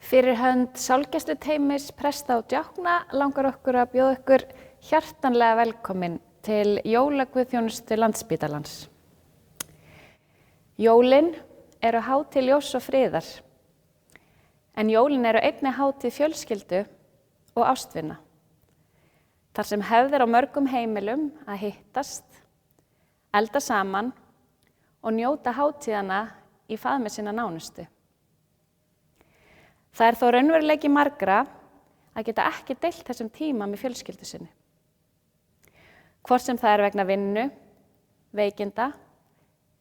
Fyrir hönd sálgæsluteymis presta og djákna langar okkur að bjóða ykkur hjartanlega velkomin til jólaguðþjónustu Landspítalans. Jólin eru hátíð ljóss og friðar, en jólin eru einnig hátíð fjölskyldu og ástvina. Þar sem hefð á mörgum heimilum að hittast, elda saman og njóta hátíðana í faðmi sinna nánustu. Það er þó raunveruleiki margra að geta ekki deilt þessum tíma með fjölskyldu sinni. Hvort sem það er vegna vinnu, veikinda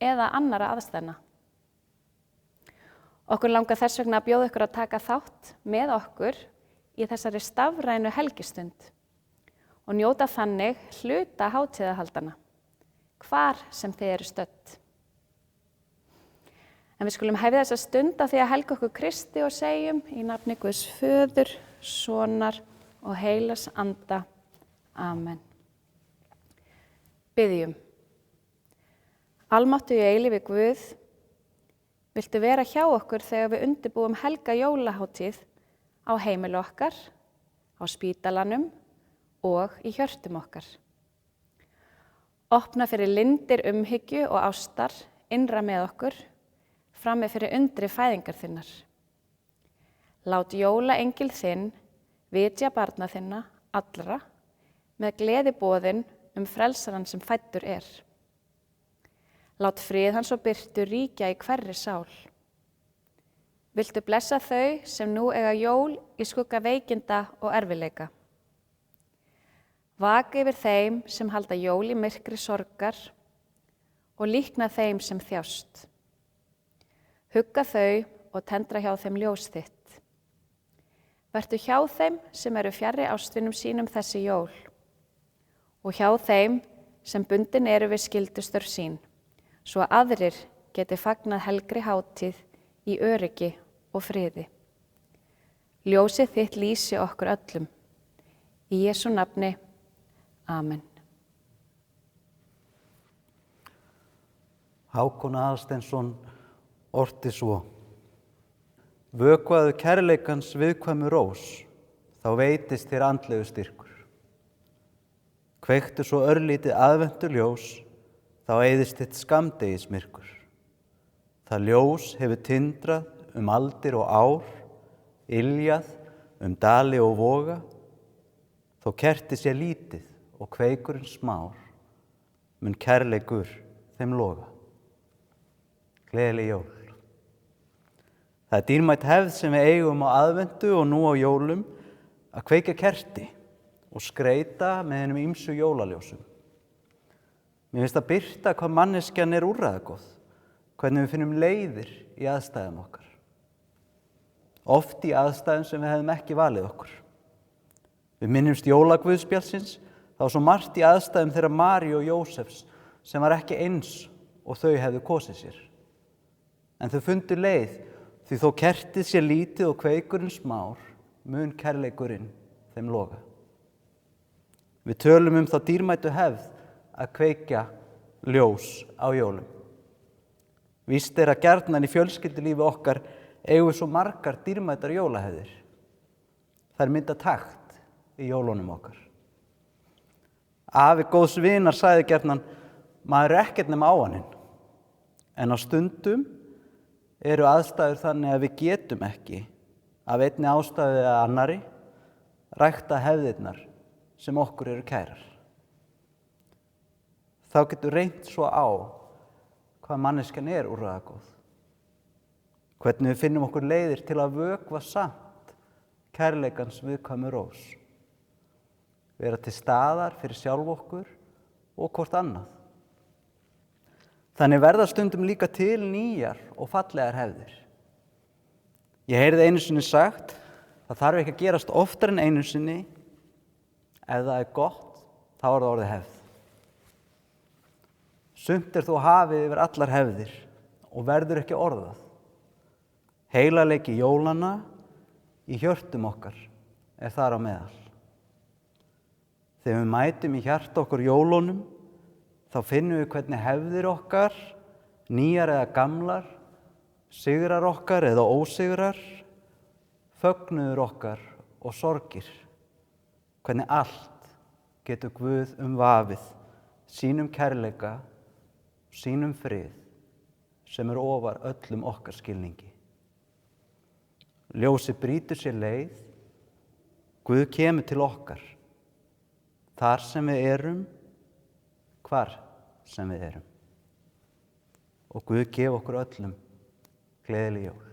eða annarra aðstæðna. Okkur langar þess vegna að bjóða ykkur að taka þátt með okkur í þessari stafrænu helgistund og njóta þannig hluta hátíðahaldana, hvar sem þið eru stödd. En við skulum hefja þessa stund á því að helga okkur Kristi og segjum í nafni Guðs Föður, Sonar og Heilags Anda. Amen. Biðjum. Almáttugir eilífi Guð, viltu vera hjá okkur þegar við undirbúum helga jólahátíð á heimilu okkar, á spítalanum og í hjörtum okkar. Opna fyrir lindir umhyggju og ástar innra með okkur, frammi fyrir undri fæðingar þinnar. Lát jólaengil þinn vitja barna þinna allra með gleðiboðin frelsarann sem fæddur er. Lát frið hans og birtu ríkja í hverri sál. Viltu blessa þau sem nú eiga jól í skugga veikinda og erfiðleika. Vaka yfir þeim sem halda jól í myrkri sorgar og líkna þeim sem þjást. Hugga þau og tendra hjá þeim ljós þitt. Vertu hjá þeim sem eru fjarri ástvinum sínum þessi jól og hjá þeim sem bundin eru við skyldustörf sín, svo að aðrir geti fagnað helgri hátíð í öryggi og friði. Ljósið þitt lýsi okkur öllum. Í Jesú nafni. Amen. Hákon Aðalsteinsson orti svo: Vökvaðu kærleikans viðkvæmu rós, þá veitist þér andlegu styrkur. Kveiktu svo örlítið aðventu ljós, þá eyðist þitt skammdegismyrkur. Það ljós hefur tindrað aldir og ár, iljað dali og voga, þó kerti sé lítið og kveikurinn smár, mun kærleikur þeim loga. Gleðileg jól. Það er dýrmæt hefð sem við eigum á aðventu og nú á jólum að kveikja kerti og skreyta með hinum ýmsu jólaljósum. Mér finnst að birta hvað manneskjan er úrræðagóð, hvernig við finnum leiðir í aðstæðum okkar. Oft í aðstæðum sem við hefðum ekki valið okkur. Við minnumst jólaguðspjallsins, þá svo margt í aðstæðum þeirra Maríu og Jósefs sem var ekki eins og þau hefðu kosið sér. En þau fundu leið, því þó kertið sé lítið og kveikurinn smár, mun kærleikurinn þeim loga. Við tölum þá dýrmætu hefð að kveikja ljós á jólum. Víst er að gjarnan í fjölskyldulífi okkar eigum við svo margar dýrmætar jólahefðir. Þær mynda takt í jólunum okkar. Afi góðs vinar sagði gjarnan: maður er ekkert nema ávaninn, en á stundum eru aðstæður þannig að við getum ekki, af einni ástæðu eða annarri, rækta hefðirnar sem okkur eru kærar. Þá getur reynt svo á hvað manneskjan er úrræðagóð. Hvernig við finnum okkur leiðir til að vökva samt kærleikans viðkvæmu rós. Vera til staðar fyrir sjálf okkur og hvort annað. Þannig verða stundum líka til nýjar og fallegar hefðir. Ég heyrði einu sinni sagt, það þarf ekki að gerast oftar en einu sinni, ef það er gott, þá er það orðið hefð. Sumt er þó hafið yfir allar hefðir og verður ekki orðað. Heilagleiki jólanna í hjörtum okkar er þar á meðal. Þegar við mætum í hjarta okkur jólunum, þá finnum við hvernig hefðir okkar, nýjar eða gamlar, sigrar okkar eða ósigrar, fögnuður okkar og sorgir, hvernig allt getur Guð umvafið sínum kærleika, sínum frið, sem ofar öllum okkar skilningi. Ljósið brýtur sér leið, Guð kemur til okkar, þar sem við erum, hvar sem við erum. Og Guð gef okkur öllum gleðileg jól.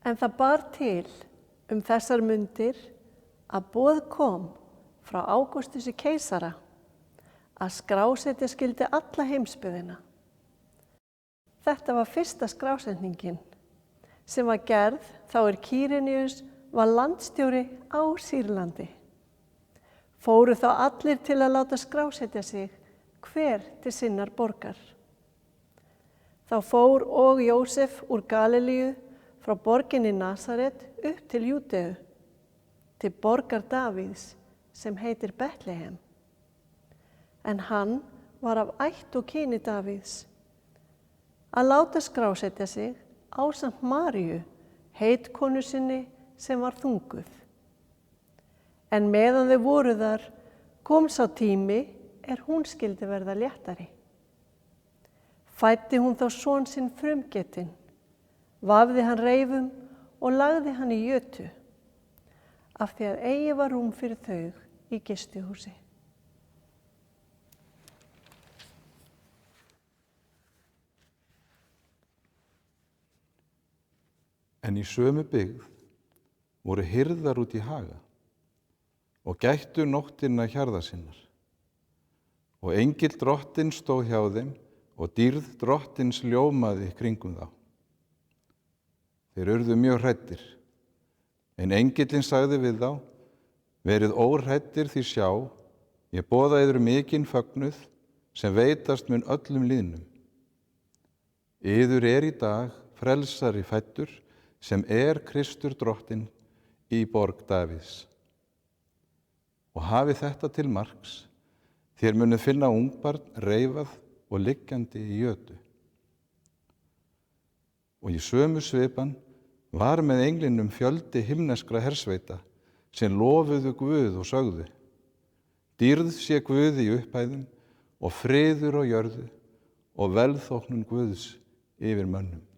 En það bar til þessar mundir að boð kom frá Ágústusi keisara að skrásetja skyldi alla heimsbyggðina. Þetta var fyrsta skrásetningin sem var gerð þá Kýrenius var landstjóri á Sýrlandi. Fóru þá allir til að láta skrásetja sig hver til sinnar borgar. Þá fór og Jósef úr Galilíu frá borginni Nasaret upp til Júdeu, til borgar Davíðs sem heitir Betlehem. En hann var af ætt og kyni Davíðs. Að láta skrásetja sig ásamt Maríu, heitkonu sinni sem var þunguð. En meðan þau voru þar kom sá tími hún skyldi verða léttari. Fæddi hún þá son sinn frumgetinn, vafði hann reifum og lagði hann í jötu, af því að eigi var rúm fyrir þau í gistihúsi. En í sömu byggð voru hirðar út í haga og gættu nóttina hjarðar sinnar. Og engill drottins stóð hjá þeim og dýrð drottins ljómaði kringum þá. Þeir urðu mjög hræddir, en engillinn sagði við þá: verið óhræddir, því sjá, ég boða yður mikinn fögnuð sem veitast mun öllum lýðnum. Yður í dag frelsari fæddur, sem Kristur drottinn í borg Davíðs. Og hafi þetta til marks, þér munuð finna ungbarn reifað og liggjandi í jötu. Og í sömu svipan var með englinum fjöldi himneskra hersveita sem lofuðu Guð og sögðu: dýrð sé Guði í upphæðum og friður á jörðu og velþóknun Guðs yfir mönnum.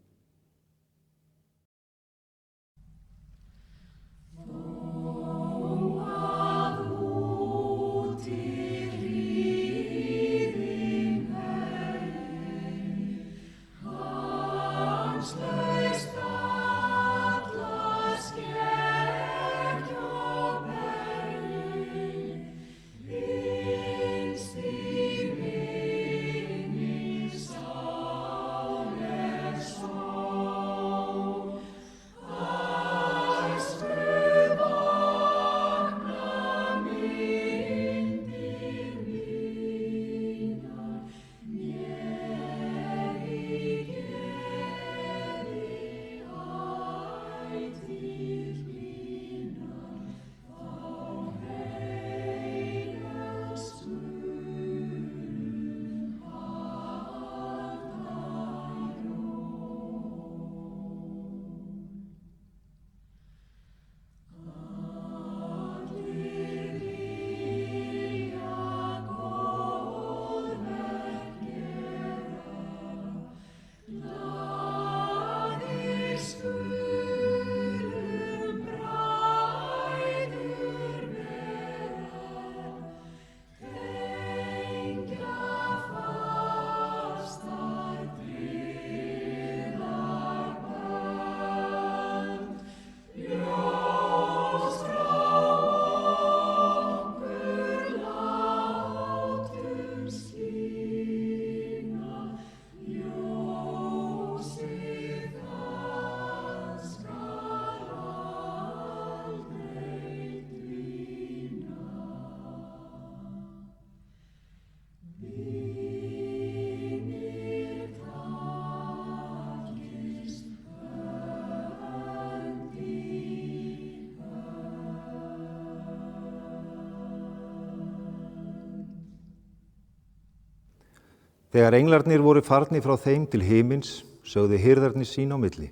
Þegar englarnir voru farnir frá þeim til himins, sögðu hirðarnir sín á milli: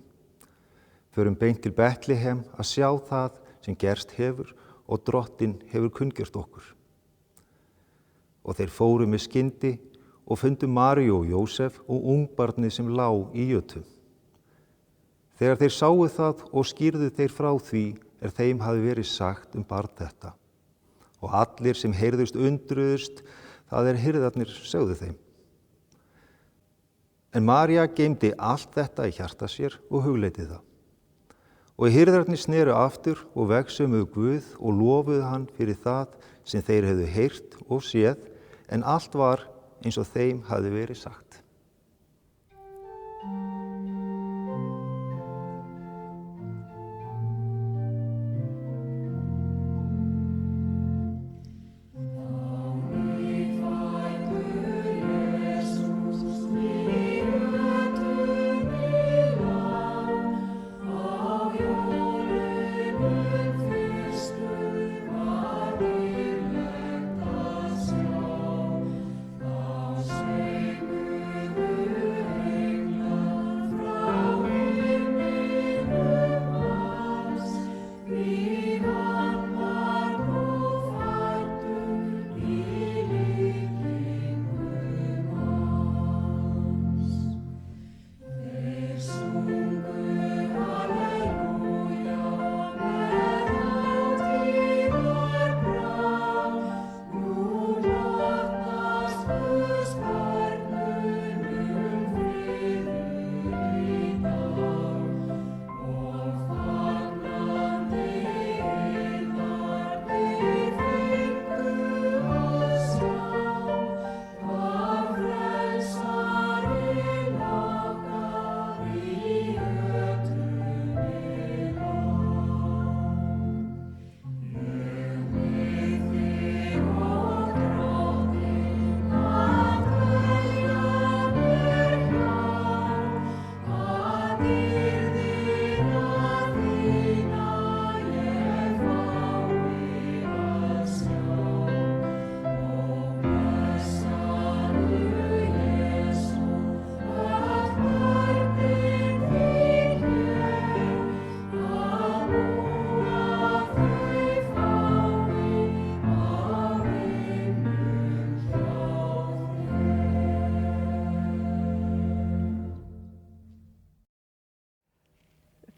förum beint til Betlehem að sjá það sem gerst hefur og Drottinn hefur kunngjört okkur. Og þeir fóru með skyndi og fundu Maríu og Jósef og ungbarnið sem lá í jötu. Þegar þeir sáu það og skýrðu þeir frá því þeim hafi verið sagt barn þetta. Og allir sem heyrðust undruðust, það hirðarnir sögðu þeim. En María geymdi allt þetta í hjarta sér og hugleiddi það. Og hirðarnir sneru aftur og vegsumuðu Guð og lofuðu hann fyrir það sem þeir hefðu heyrt og séð, en allt var eins og þeim hafði verið sagt. Amen.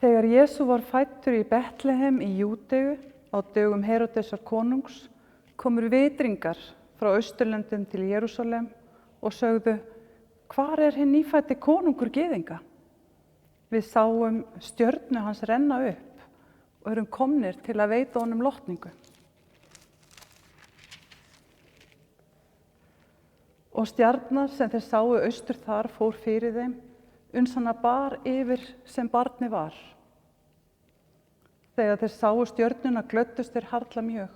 Þegar Jesú var fæddur í Betlehem í Júdeu á dögum Heródesar konungs, komur vitringar frá Austurlöndum til Jerúsalem og sögðu: Hvar er hinn nýfæddi konungur gyðinga? Við sáum stjörnu hans renna upp og erum komnir til að veita honum lotningu. Og stjarnan sem þeir sáu austur þar fór fyrir þeim, uns hana bar yfir sem barni var. Þegar þeir sáu stjörnuna glöddust þeir harla mjög.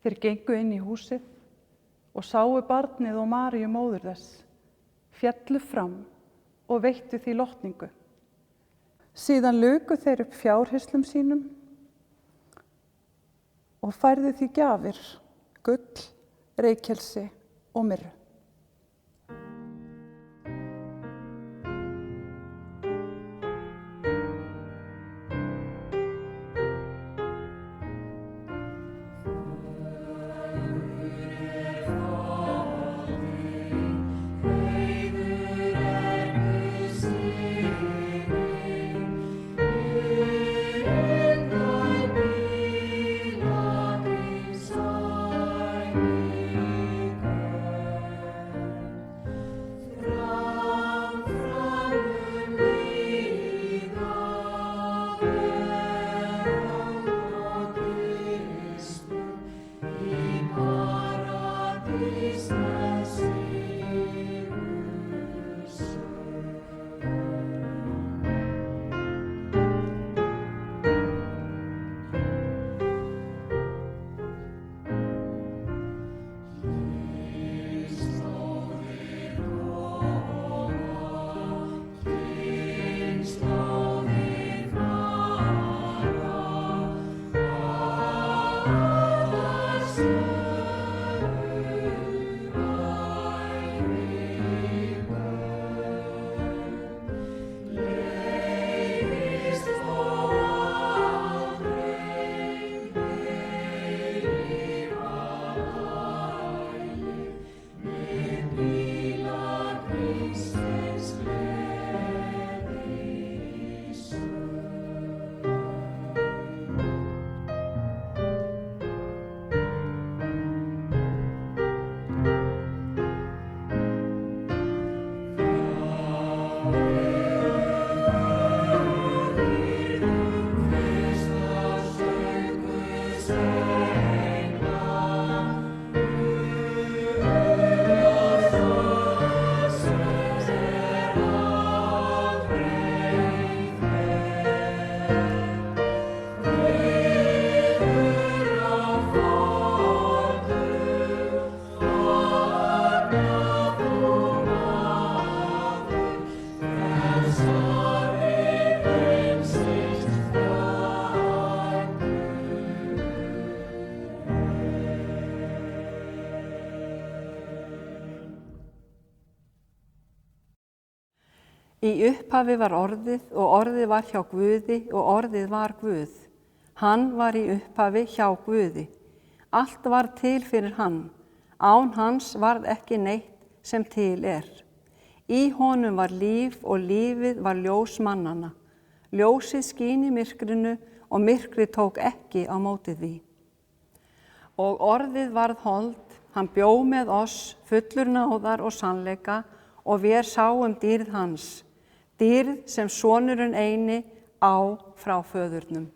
Þeir gengu inn í húsið og sáu barnið og Maríu móður þess, féllu fram og veittu því lotningu. Síðan luku þeir upp fjárhyslum sínum og færðu því gjafir, gull, reykelsi og myrru. Í upphafi var orðið og orðið var hjá Guði og orðið var Guð. Hann var í upphafi hjá Guði. Allt var til fyrir hann. Án hans varð ekki neitt sem til er. Í honum var líf og lífið var ljós mannanna. Ljósið skín í myrkrinu og myrkrið tók ekki á móti því. Og orðið varð hold, hann bjó með oss, fullur náðar og sannleika, og vér sáum dýrð hans. Dýrð sem sonurinn eini á frá föðurnum.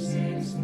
Since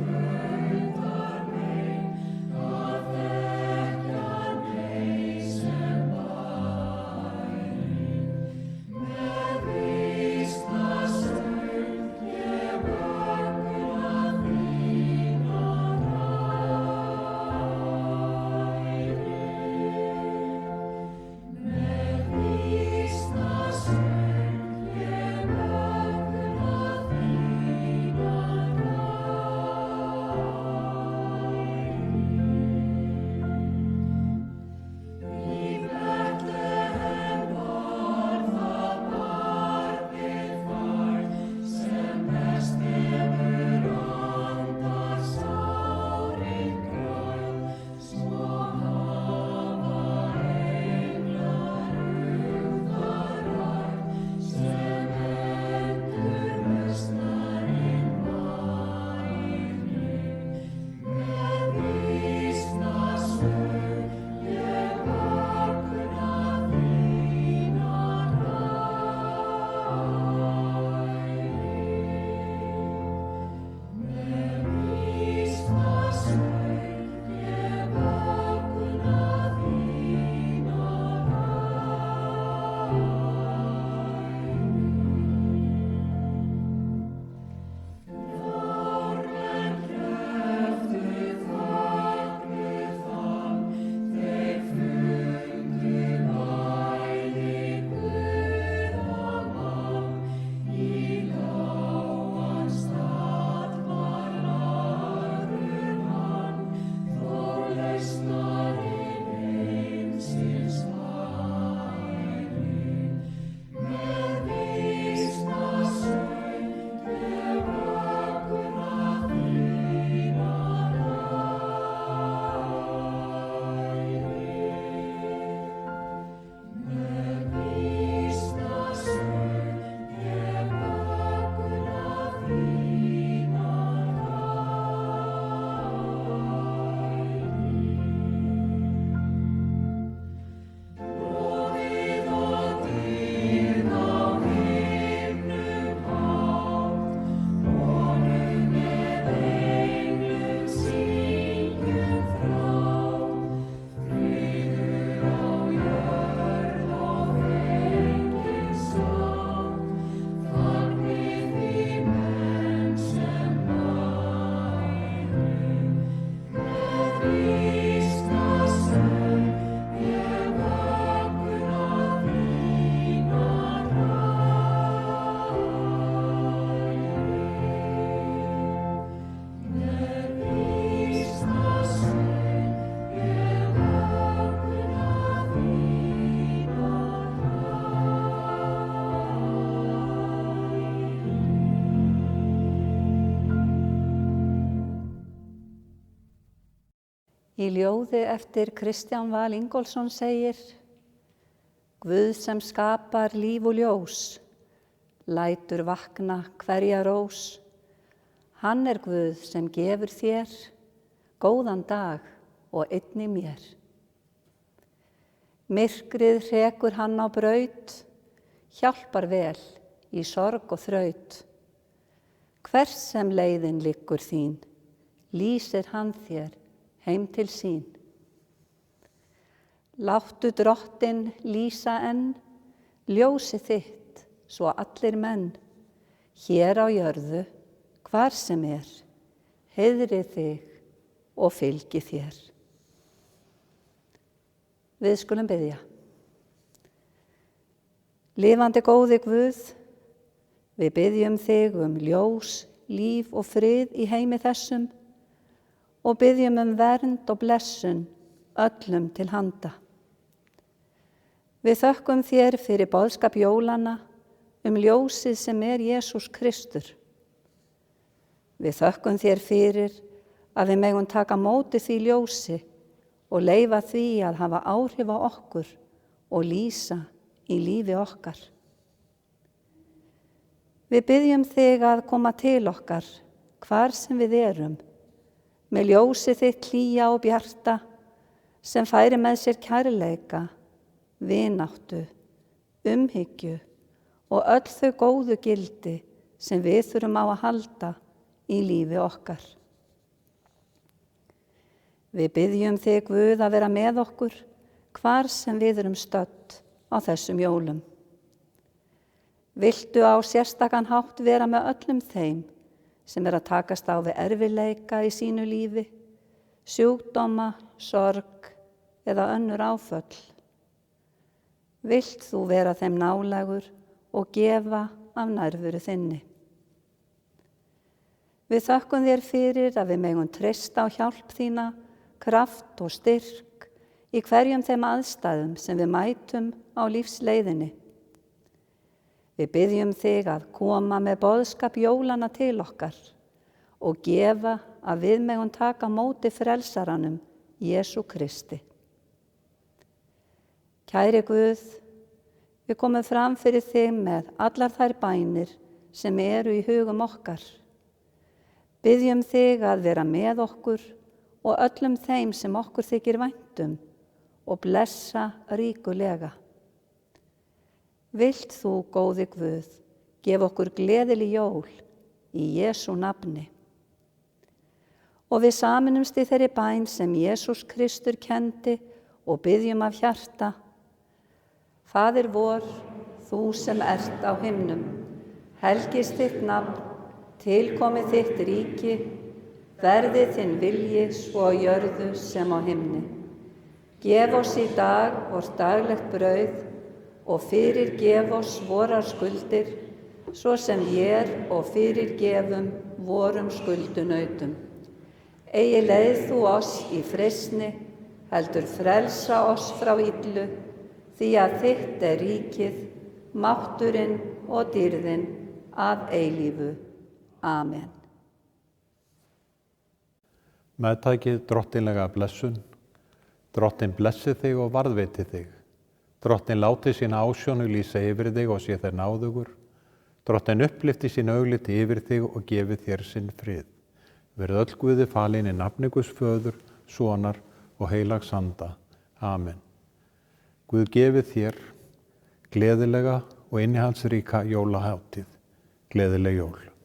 Í ljóði eftir Kristján Val Ingólfsson segir: Guð sem skapar líf og ljós, lætur vakna hverja rós. Hann er Guð sem gefur þér góðan dag og einnig mér. Myrkrið hrekur hann á braut, hjálpar vel í sorg og þraut. Hvers sem leiðin liggur þín, lýsir hann þér heim til sín. Láttu Drottinn lýsa enn ljósi þitt, svo allir menn hér á jörðu, hvar sem er, heiðri þig og fylgi þér. Við skulum biðja. Lifandi góði Guð, við biðjum þig ljós, líf og frið í heimi þessum og biðjum vernd og blessun öllum til handa. Við þökkum þér fyrir boðskap jólanna ljósið sem er Jesús Kristur. Við þökkum þér fyrir að við megum taka móti því ljósi og leyfa því að hafa áhrif á okkur og lýsa í lífi okkar. Við biðjum þig að koma til okkar hvar sem við erum, með ljósi þitt hlýja og bjarta sem færi með sér kærleika, vináttu, umhyggju og öll þau góðu gildi sem við þurfum á að halda í lífi okkar. Við biðjum þig, Guð, að vera með okkur hvar sem við erum stödd á þessum jólum. Viltu á sérstakan hátt vera með öllum þeim sem að takast á við erfiðleika í sínu lífi, sjúkdóma, sorg eða önnur áföll. Vilt þú vera þeim nálægur og gefa af nærveru þinni. Við þökkum þér fyrir að við megum treysta á hjálp þína, kraft og styrk í hverjum þeim aðstæðum sem við mætum á lífsleiðinni. Við biðjum þig að koma með boðskap jólanna til okkar og gefa að við megum taka móti frelsaranum, Jesú Kristi. Kæri Guð, við komum fram fyrir þig með allar þær bænir sem eru í hugum okkar. Biðjum þig að vera með okkur og öllum þeim sem okkur þykir vænt og blessa ríkulega. Vilt þú, góði Guð, gefa okkur gleðileg jól í Jesú nafni. Og við sameinumst í þeirri bæn sem Jesús Kristur kenndi og biðjum af hjarta: Faðir vor, þú sem ert á himnum, helgist þitt nafn, tilkomi þitt ríki, verði þinn vilji svo á jörðu sem á himni. Gef oss í dag vort daglegt brauð og fyrirgef oss vorar skuldir, svo sem vér og fyrirgefum vorum skuldunautum. Eigi leið þú oss í freistni, heldur frelsa oss frá illu, því að þitt er ríkið, mátturinn og dýrðin að eilífu. Amen. Meðtakið drottinlega blessun. Drottin blessi þig og varðveiti þig. Drottin láti sína ásjónu lýsa yfir þig og sé þér náðugur. Drottin upplifti sín augliti yfir þig og gefi þér sinn frið. Verið öll Guði falin í nafni Guðs Föður, Sonar og Heilags Anda. Amen. Guð gefi þér gleðilega og innihaldsríka jólahátíð. Gleðileg jól.